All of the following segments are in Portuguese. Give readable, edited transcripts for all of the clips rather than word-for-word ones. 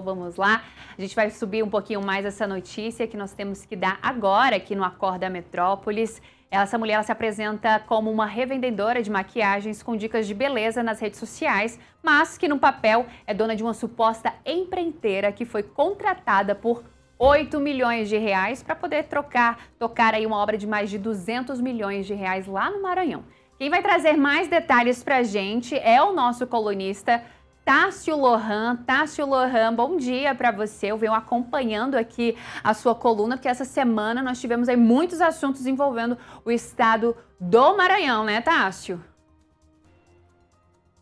vamos lá. A gente vai subir um pouquinho mais essa notícia que nós temos que dar agora aqui no Acorda Metrópolis. Essa mulher se apresenta como uma revendedora de maquiagens com dicas de beleza nas redes sociais, mas que no papel é dona de uma suposta empreiteira que foi contratada por 8 milhões de reais para poder tocar aí uma obra de mais de 200 milhões de reais lá no Maranhão. Quem vai trazer mais detalhes para a gente é o nosso colunista Tássio Lohan. Tássio Lohan, bom dia para você. Eu venho acompanhando aqui a sua coluna, porque essa semana nós tivemos aí muitos assuntos envolvendo o estado do Maranhão, né, Tássio?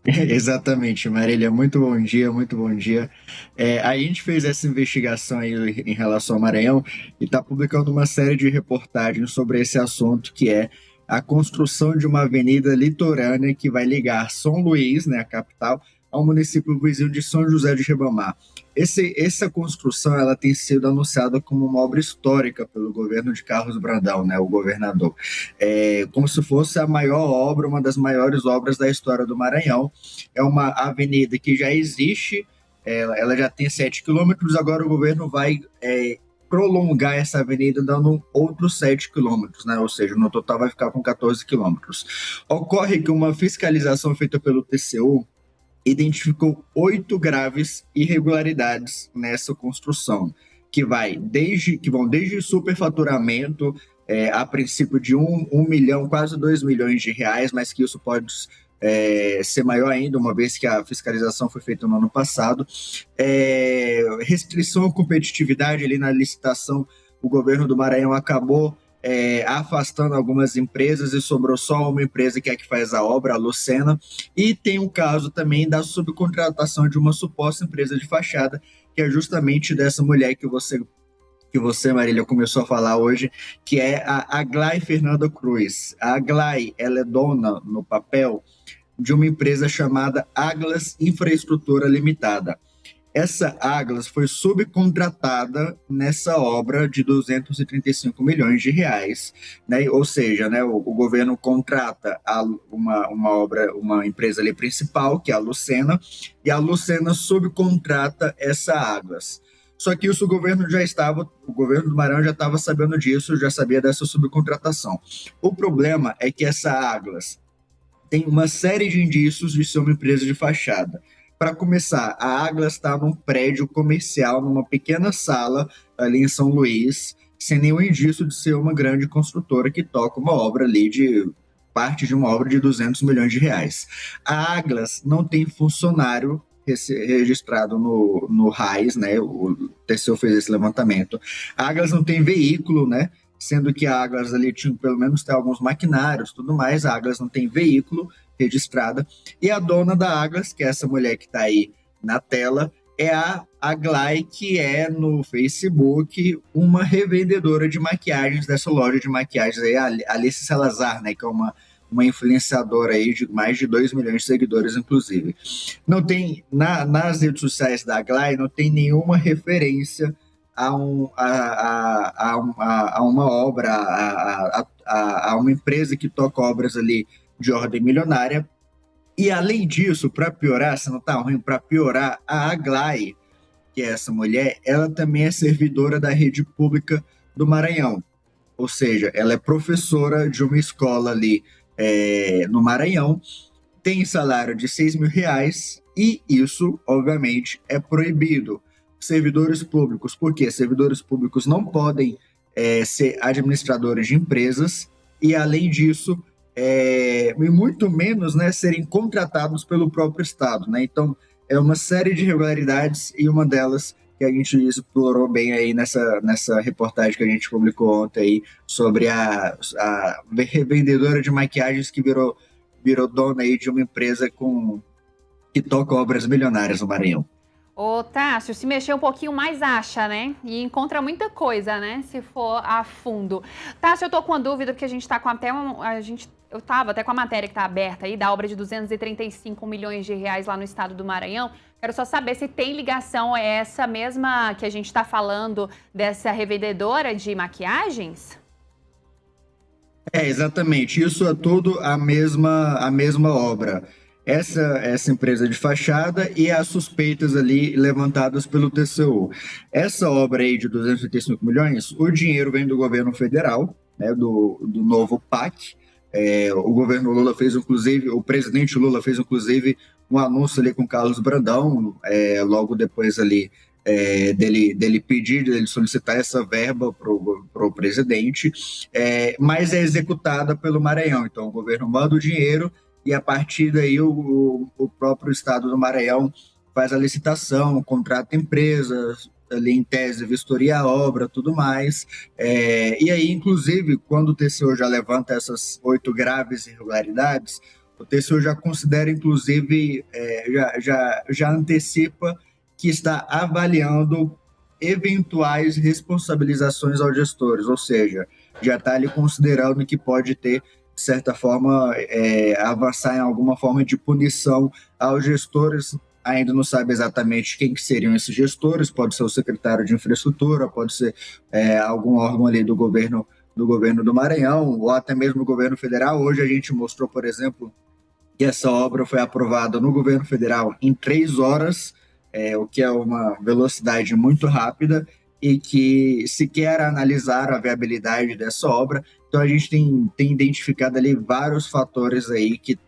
Exatamente, Marília. Muito bom dia, muito bom dia. A gente fez essa investigação aí em relação ao Maranhão e está publicando uma série de reportagens sobre esse assunto, que é a construção de uma avenida litorânea que vai ligar São Luís, né, a capital, ao município vizinho de São José de Ribamar. Essa construção ela tem sido anunciada como uma obra histórica pelo governo de Carlos Brandão, né, o governador. Como se fosse a maior obra, uma das maiores obras da história do Maranhão. É uma avenida que já existe, ela já tem 7 quilômetros, agora o governo vai prolongar essa avenida dando outros 7 quilômetros, né? Ou seja, no total vai ficar com 14 quilômetros. Ocorre que uma fiscalização feita pelo TCU identificou 8 graves irregularidades nessa construção, que vão desde superfaturamento, a princípio de 1 milhão, quase 2 milhões de reais, mas que isso pode ser maior ainda, uma vez que a fiscalização foi feita no ano passado. Restrição à competitividade ali na licitação, o governo do Maranhão acabou afastando algumas empresas e sobrou só uma empresa que é que faz a obra, a Lucena, e tem um caso também da subcontratação de uma suposta empresa de fachada, que é justamente dessa mulher que você, Marília, começou a falar hoje, que é a Aglai Fernanda Cruz. A Aglai, ela é dona, no papel, de uma empresa chamada Aglas Infraestrutura Limitada. Essa Aglas foi subcontratada nessa obra de 235 milhões de reais, né? Ou seja, né, o governo contrata uma empresa ali principal, que é a Lucena, e a Lucena subcontrata essa Aglas. Só que isso o governo do Maranhão já estava sabendo disso, já sabia dessa subcontratação. O problema é que essa Aglas tem uma série de indícios de ser uma empresa de fachada. Para começar, a Aglas está num prédio comercial, numa pequena sala ali em São Luís, sem nenhum indício de ser uma grande construtora que toca uma obra ali parte de uma obra de 200 milhões de reais. A Aglas não tem funcionário registrado no RAIS, né? O TCU fez esse levantamento. A Aglas não tem veículo, né? Sendo que a Aglas ali tinha pelo menos tem alguns maquinários, tudo mais. A Aglas não tem veículo registrada. E a dona da Aglas, que é essa mulher que está aí na tela, é a Aglai, que é no Facebook uma revendedora de maquiagens dessa loja de maquiagens aí, a Alice Salazar, né? Que é uma influenciadora aí de mais de 2 milhões de seguidores, inclusive. Não tem, nas redes sociais da Aglai, não tem nenhuma referência a uma obra, a uma empresa que toca obras ali de ordem milionária. E além disso, para piorar, se não está ruim, para piorar, a Aglai, que é essa mulher, ela também é servidora da rede pública do Maranhão. Ou seja, ela é professora de uma escola ali no Maranhão, tem salário de 6 mil reais e isso, obviamente, é proibido. Servidores públicos, porque servidores públicos não podem ser administradores de empresas e, além disso, e muito menos, né, serem contratados pelo próprio Estado, né? Então, é uma série de irregularidades e uma delas que a gente explorou bem aí nessa reportagem que a gente publicou ontem aí sobre a revendedora de maquiagens que virou dona aí de uma empresa que toca obras milionárias no Maranhão. Ô, Tássio, se mexer um pouquinho mais acha, né? E encontra muita coisa, né? Se for a fundo. Tássio, eu tô com uma dúvida, porque a gente tá com eu tava até com a matéria que tá aberta aí, da obra de 235 milhões de reais lá no estado do Maranhão. Quero só saber se tem ligação a essa mesma que a gente tá falando dessa revendedora de maquiagens? Exatamente. Isso é tudo a mesma obra. essa empresa de fachada e as suspeitas ali levantadas pelo TCU. Essa obra aí de 235 milhões, o dinheiro vem do governo federal, né, do novo PAC. O governo Lula fez, inclusive, o presidente Lula fez, inclusive, um anúncio ali com Carlos Brandão, logo depois ali dele solicitar essa verba para o presidente, mas é executada pelo Maranhão. Então, o governo manda o dinheiro e, a partir daí, o próprio estado do Maranhão faz a licitação, contrata empresas, ali em tese, vistoria a obra, tudo mais. E aí, inclusive, quando o TCU já levanta essas 8 graves irregularidades, o TCU já considera, inclusive, já antecipa que está avaliando eventuais responsabilizações aos gestores, ou seja, já está ali considerando que pode ter, de certa forma, avançar em alguma forma de punição aos gestores. Ainda não sabe exatamente quem que seriam esses gestores, pode ser o secretário de infraestrutura, pode ser algum órgão ali do governo do Maranhão, ou até mesmo o governo federal. Hoje a gente mostrou, por exemplo, que essa obra foi aprovada no governo federal em 3 horas, o que é uma velocidade muito rápida, e que se quer analisar a viabilidade dessa obra. Então a gente tem identificado ali vários fatores aí que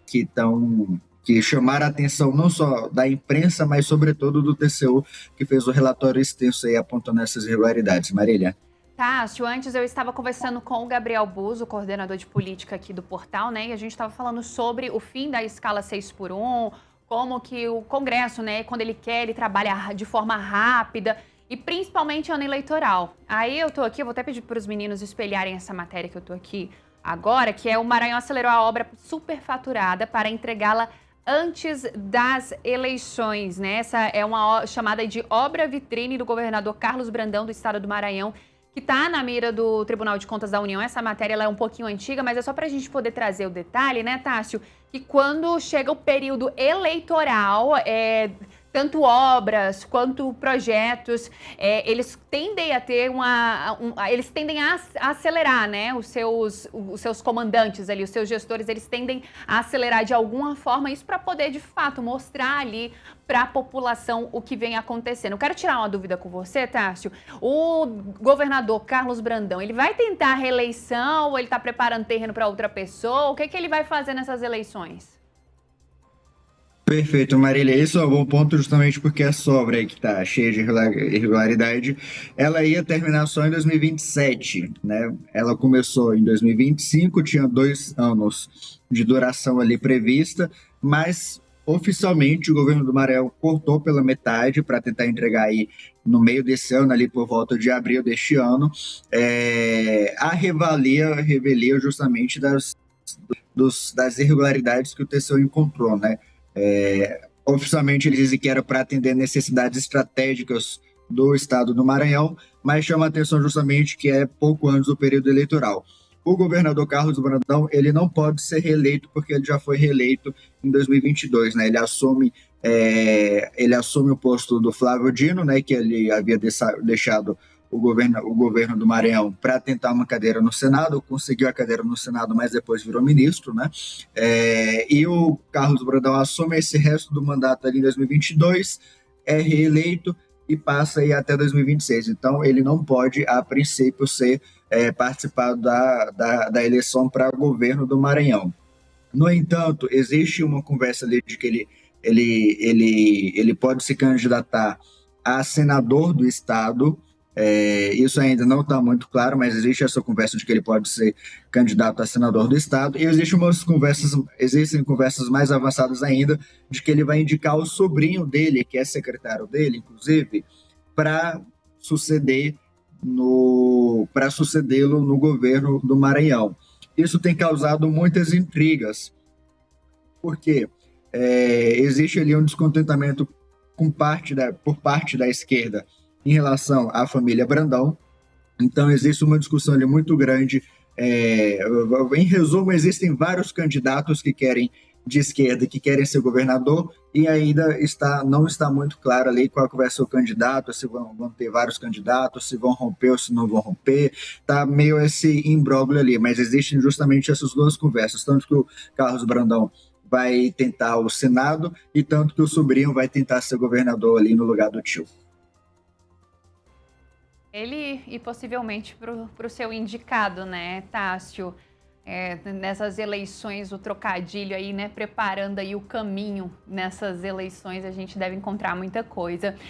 chamaram a atenção não só da imprensa, mas sobretudo do TCU, que fez o relatório extenso aí apontando essas irregularidades. Marília. Tássio, antes eu estava conversando com o Gabriel Buzo, coordenador de política aqui do portal, né? E a gente estava falando sobre o fim da escala 6x1, como que o Congresso, né, quando ele quer, ele trabalha de forma rápida, e principalmente ano eleitoral. Aí eu tô aqui, eu vou até pedir para os meninos espelharem essa matéria que eu tô aqui agora, que é o Maranhão acelerou a obra superfaturada para entregá-la antes das eleições, né? Essa é uma chamada de obra vitrine do governador Carlos Brandão, do estado do Maranhão, que está na mira do Tribunal de Contas da União. Essa matéria ela é um pouquinho antiga, mas é só para a gente poder trazer o detalhe, né, Tássio? Que quando chega o período eleitoral, tanto obras quanto projetos, eles tendem a ter eles tendem a acelerar, né? Os seus comandantes ali, os seus gestores, eles tendem a acelerar de alguma forma isso para poder, de fato, mostrar ali para a população o que vem acontecendo. Eu quero tirar uma dúvida com você, Tássio. O governador Carlos Brandão, ele vai tentar a reeleição ou ele está preparando terreno para outra pessoa? O que ele vai fazer nessas eleições? Perfeito, Marília. Isso é um bom ponto, justamente porque essa obra aí que está cheia de irregularidade, ela ia terminar só em 2027, né? Ela começou em 2025, tinha 2 anos de duração ali prevista, mas oficialmente o governo do Maranhão cortou pela metade para tentar entregar aí no meio desse ano, ali por volta de abril deste ano, a revelia justamente das irregularidades que o TCU encontrou, né? Oficialmente eles dizem que era para atender necessidades estratégicas do estado do Maranhão, mas chama a atenção justamente que é pouco antes do período eleitoral. O governador Carlos Brandão, ele não pode ser reeleito porque ele já foi reeleito em 2022, né? Ele assume o posto do Flávio Dino, né? Que ele havia deixado o governo do Maranhão para tentar uma cadeira no Senado, conseguiu a cadeira no Senado, mas depois virou ministro, né? E o Carlos Brandão assume esse resto do mandato ali em 2022, é reeleito e passa aí até 2026. Então, ele não pode, a princípio, participar da eleição para governo do Maranhão. No entanto, existe uma conversa ali de que ele pode se candidatar a senador do estado. Isso ainda não está muito claro, mas existe essa conversa de que ele pode ser candidato a senador do estado, e existem conversas mais avançadas ainda de que ele vai indicar o sobrinho dele, que é secretário dele, inclusive, para sucedê-lo no governo do Maranhão. Isso tem causado muitas intrigas, porque existe ali um descontentamento por parte da esquerda em relação à família Brandão. Então, existe uma discussão ali muito grande. Em resumo, existem vários candidatos de esquerda que querem ser governador, e ainda não está muito claro ali qual que vai ser o candidato, se vão ter vários candidatos, se vão romper ou se não vão romper. Está meio esse imbróglio ali, mas existem justamente essas duas conversas, tanto que o Carlos Brandão vai tentar o Senado, e tanto que o sobrinho vai tentar ser governador ali no lugar do tio. Ele e possivelmente para o seu indicado, né, Tássio? Nessas eleições, o trocadilho aí, né, preparando aí o caminho nessas eleições, a gente deve encontrar muita coisa.